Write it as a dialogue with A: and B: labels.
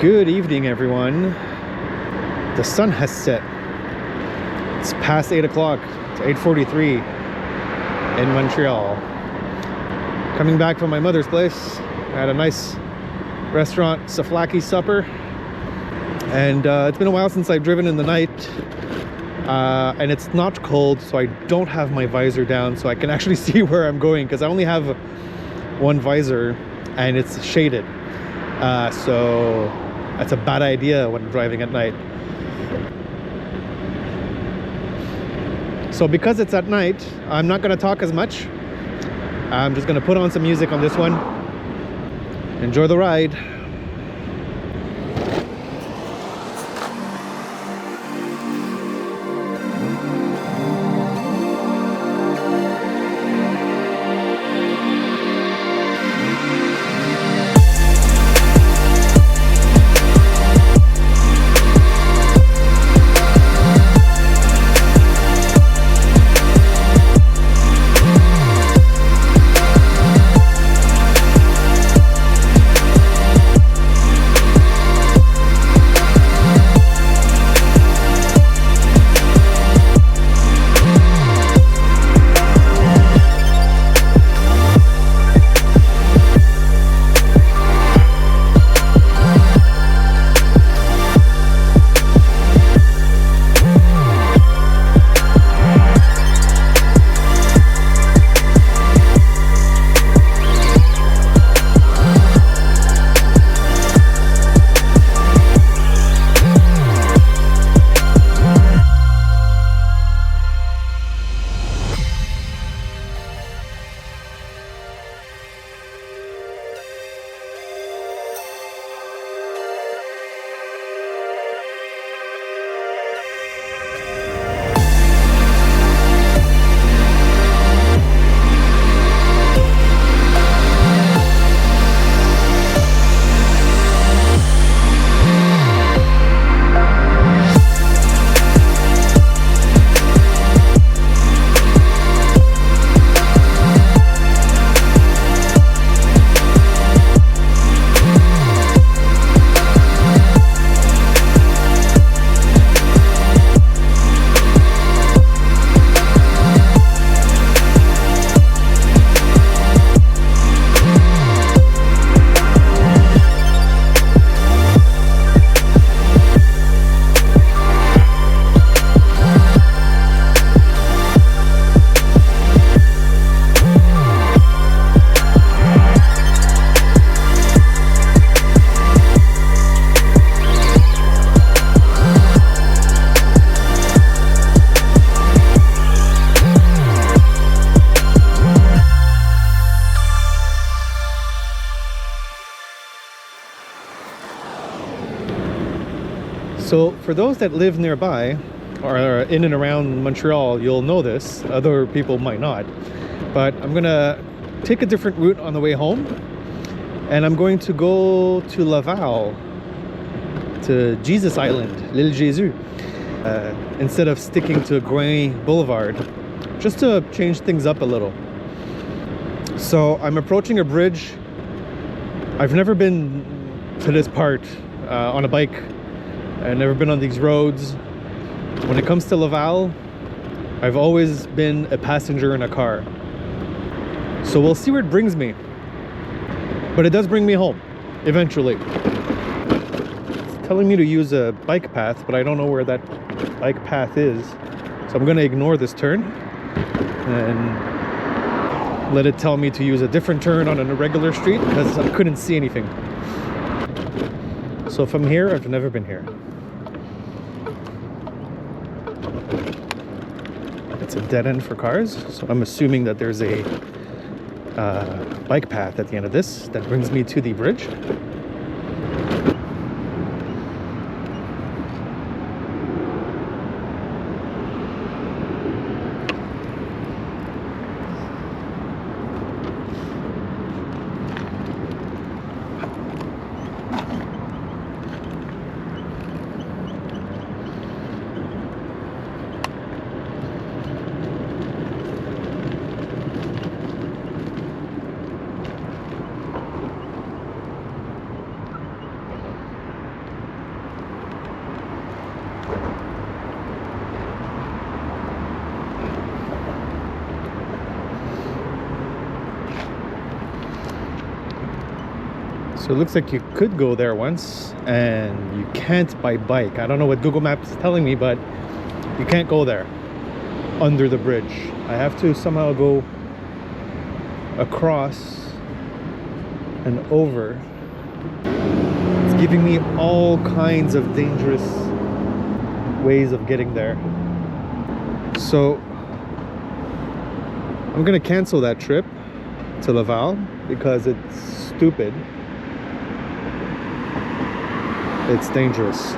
A: Good evening, everyone. The sun has set. It's past 8 o'clock. It's 8:43 in Montreal. Coming back from my mother's place. I had a nice restaurant souvlaki supper. And it's been a while since I've driven in the night. And it's not cold, so I don't have my visor down so I can actually see where I'm going, because I only have one visor and it's shaded. So that's a bad idea when driving at night. So because it's at night, I'm not going to talk as much. I'm just going to put on some music on this one. Enjoy the ride. So for those that live nearby or are in and around Montreal, you'll know this. Other people might not. But I'm gonna take a different route on the way home, and I'm going to go to Laval, to Jesus Island, l'Île Jésus, instead of sticking to Gouin Boulevard, just to change things up a little. So I'm approaching a bridge. I've never been to this part on a bike. I've never been on these roads. When it comes to Laval, I've always been a passenger in a car. So we'll see where it brings me. But it does bring me home, eventually. It's telling me to use a bike path, but I don't know where that bike path is. So I'm gonna ignore this turn and let it tell me to use a different turn on a regular street, because I couldn't see anything. So from here, I've never been here. It's a dead end for cars, so I'm assuming that there's a bike path at the end of this that brings me to the bridge. So it looks like you could go there once, and you can't by bike. I don't know what Google Maps is telling me, but you can't go there under the bridge. I have to somehow go across and over. It's giving me all kinds of dangerous ways of getting there. So I'm gonna cancel that trip to Laval because it's stupid. It's dangerous.